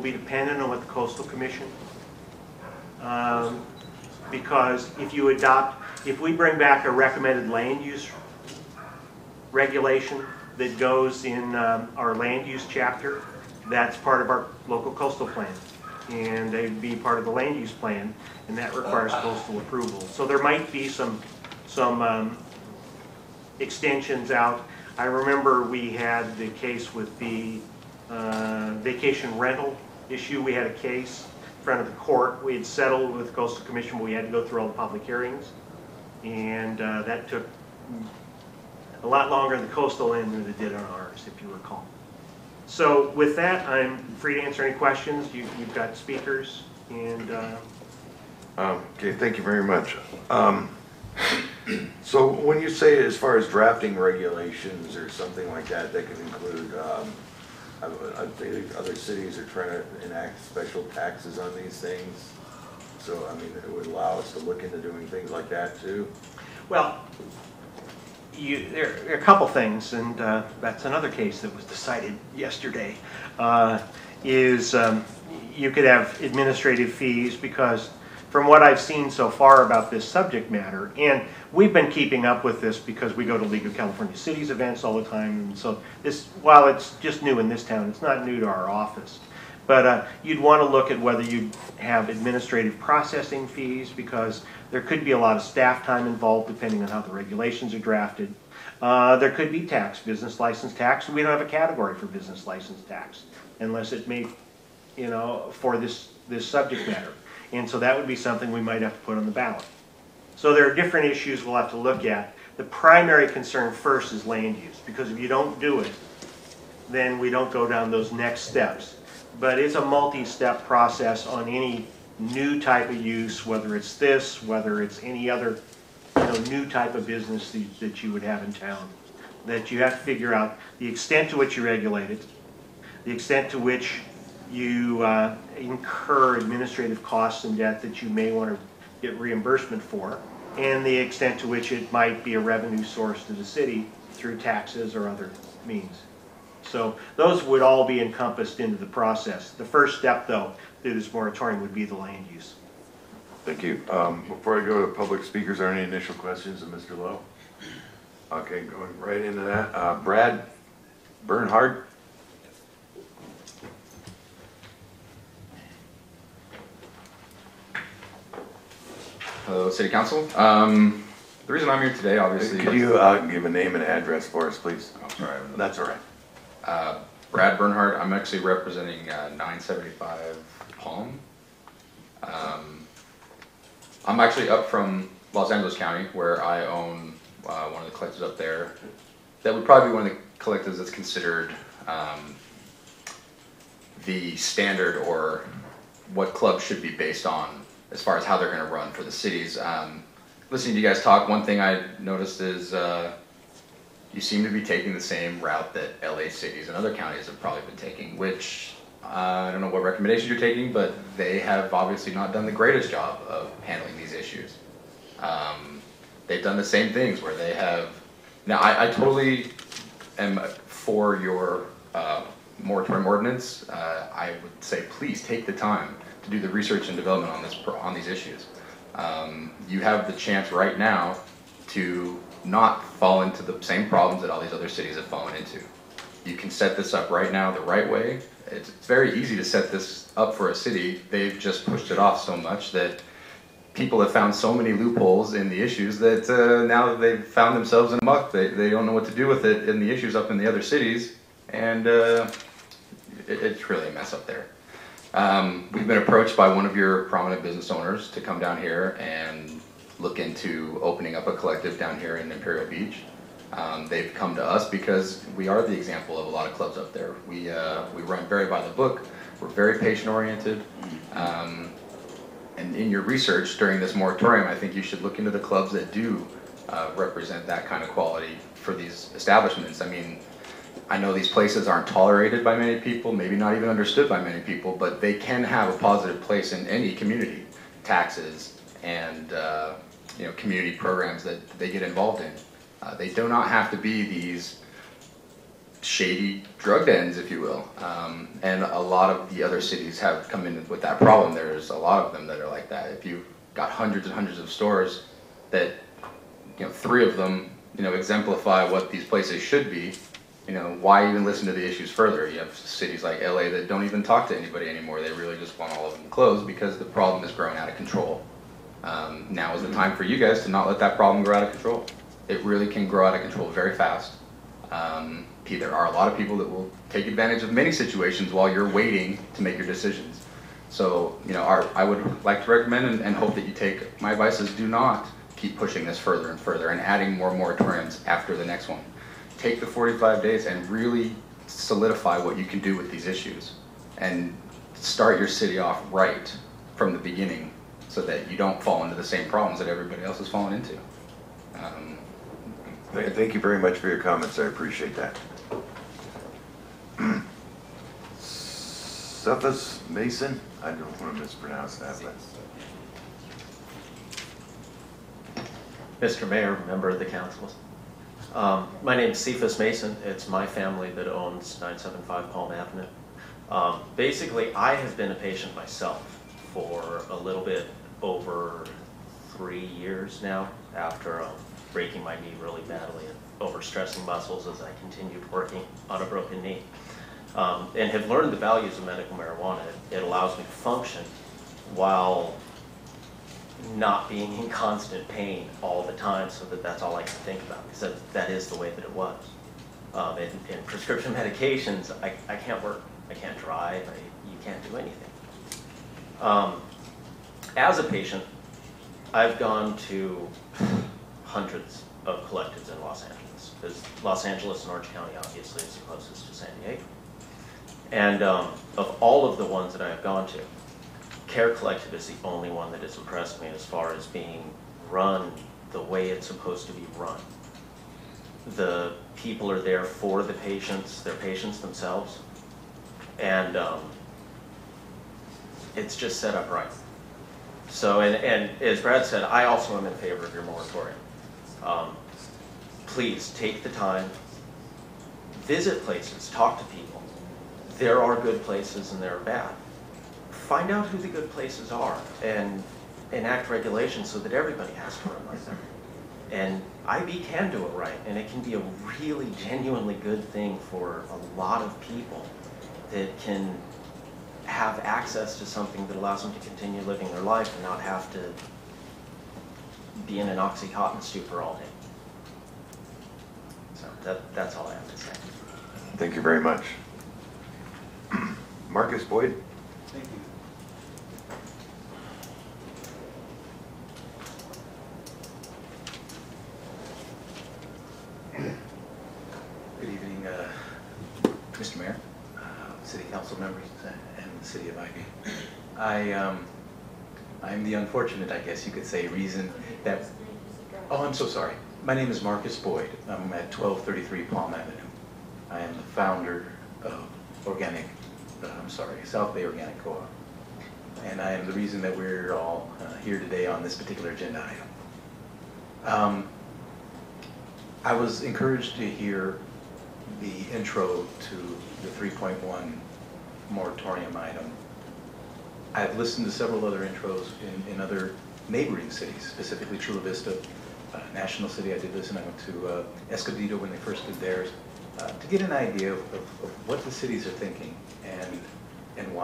be dependent on what the Coastal Commission, because if we bring back a recommended land use regulation that goes in our land use chapter, that's part of our local coastal plan, and they'd be part of the land use plan, and that requires coastal approval. So there might be some extensions out. I remember we had the case with the vacation rental issue. We had a case in front of the court. We had settled with the Coastal Commission, but we had to go through all the public hearings, and that took a lot longer on the coastal end than it did on ours, if you recall. So with that, I'm free to answer any questions. You've got speakers, and okay, thank you very much. So when you say as far as drafting regulations or something like that, that could include, I think other cities are trying to enact special taxes on these things. So, I mean, it would allow us to look into doing things like that too? Well, there are a couple things, and that's another case that was decided yesterday, you could have administrative fees, because from what I've seen so far about this subject matter, and we've been keeping up with this because we go to League of California Cities events all the time, and so this, while it's just new in this town, it's not new to our office. But you'd want to look at whether you'd have administrative processing fees, because there could be a lot of staff time involved depending on how the regulations are drafted. There could be tax, business license tax, and we don't have a category for business license tax unless it may, for this subject matter. And so that would be something we might have to put on the ballot. So there are different issues we'll have to look at. The primary concern first is land use, because if you don't do it, then we don't go down those next steps. But it's a multi-step process on any new type of use, whether it's this, whether it's any other new type of business that you would have in town, that you have to figure out the extent to which you regulate it, the extent to which you incur administrative costs and debt that you may want to get reimbursement for, and the extent to which it might be a revenue source to the city through taxes or other means. So those would all be encompassed into the process. The first step, though, through this moratorium would be the land use. Thank you. Before I go to public speakers, are any initial questions of Mr. Lowe? Okay, going right into that. Brad Bernhard. Hello, City Council. The reason I'm here today, obviously... Could you give a name and address for us, please? Oh, sorry. That's all right. Brad Bernhard. I'm actually representing 975 Palm. I'm actually up from Los Angeles County, where I own one of the collectives up there. That would probably be one of the collectives that's considered the standard, or what clubs should be based on as far as how they're going to run for the cities. Listening to you guys talk, one thing I noticed is you seem to be taking the same route that LA cities and other counties have probably been taking, which I don't know what recommendations you're taking, but they have obviously not done the greatest job of handling these issues. They've done the same things where they have... Now, I totally am for your moratorium ordinance. I would say please take the time to do the research and development on these issues. You have the chance right now to not fall into the same problems that all these other cities have fallen into. You can set this up right now the right way. It's very easy to set this up for a city. They've just pushed it off so much that people have found so many loopholes in the issues that now that they've found themselves in a muck, they don't know what to do with it in the issues up in the other cities, and it's really a mess up there. We've been approached by one of your prominent business owners to come down here and look into opening up a collective down here in Imperial Beach. They've come to us because we are the example of a lot of clubs up there. We run very by the book. We're very patient oriented. And in your research during this moratorium, I think you should look into the clubs that do represent that kind of quality for these establishments. I mean, I know these places aren't tolerated by many people, maybe not even understood by many people, but they can have a positive place in any community. Taxes and community programs that they get involved in. They do not have to be these shady drug dens, if you will. And a lot of the other cities have come in with that problem. There's a lot of them that are like that. If you've got hundreds and hundreds of stores that, 3 of them, exemplify what these places should be, why even listen to the issues further? You have cities like LA that don't even talk to anybody anymore. They really just want all of them closed because the problem is growing out of control. Now is the time for you guys to not let that problem grow out of control. It really can grow out of control very fast. There are a lot of people that will take advantage of many situations while you're waiting to make your decisions. So, I would like to recommend and hope that you take my advice is do not keep pushing this further and further and adding more moratoriums after the next one. Take the 45 days and really solidify what you can do with these issues and start your city off right from the beginning so that you don't fall into the same problems that everybody else has fallen into. Thank you very much for your comments. I appreciate that. Cephas Mason? I don't want to mispronounce that, but. Mr. Mayor, member of the council. My name is Cephas Mason. It's my family that owns 975 Palm Avenue. Basically, I have been a patient myself for a little bit over 3 years now after breaking my knee really badly and overstressing muscles as I continued working on a broken knee. And have learned the values of medical marijuana. It allows me to function while not being in constant pain all the time, so that's all I can think about, because that is the way that it was. In prescription medications, I can't work, I can't drive, you can't do anything. As a patient, I've gone to hundreds of collectives in Los Angeles, because Los Angeles and Orange County obviously is the closest to San Diego. And of all of the ones that I have gone to, Care Collective is the only one that has impressed me as far as being run the way it's supposed to be run. The people are there for the patients, they're patients themselves, and it's just set up right. So, and as Brad said, I also am in favor of your moratorium. Please take the time, visit places, talk to people. There are good places and there are bad. Find out who the good places are and enact regulations so that everybody has to run like that. And IB can do it right, and it can be a really genuinely good thing for a lot of people that can have access to something that allows them to continue living their life and not have to be in an Oxycontin stupor all day. So that's all I have to say. Thank you very much. Marcus Boyd? Thank you. Good evening, Mr. Mayor, City Council members, and the City of Ivy. I'm the unfortunate, I guess you could say, reason that... Oh, I'm so sorry. My name is Marcus Boyd. I'm at 1233 Palm Avenue. I am the founder of South Bay Organic Co-op. And I am the reason that we're all here today on this particular agenda item. I was encouraged to hear the intro to the 3.1 moratorium item. I've listened to several other intros in other neighboring cities, specifically Chula Vista, National City. I did listen. I went to Escondido when they first did theirs, to get an idea of what the cities are thinking and why.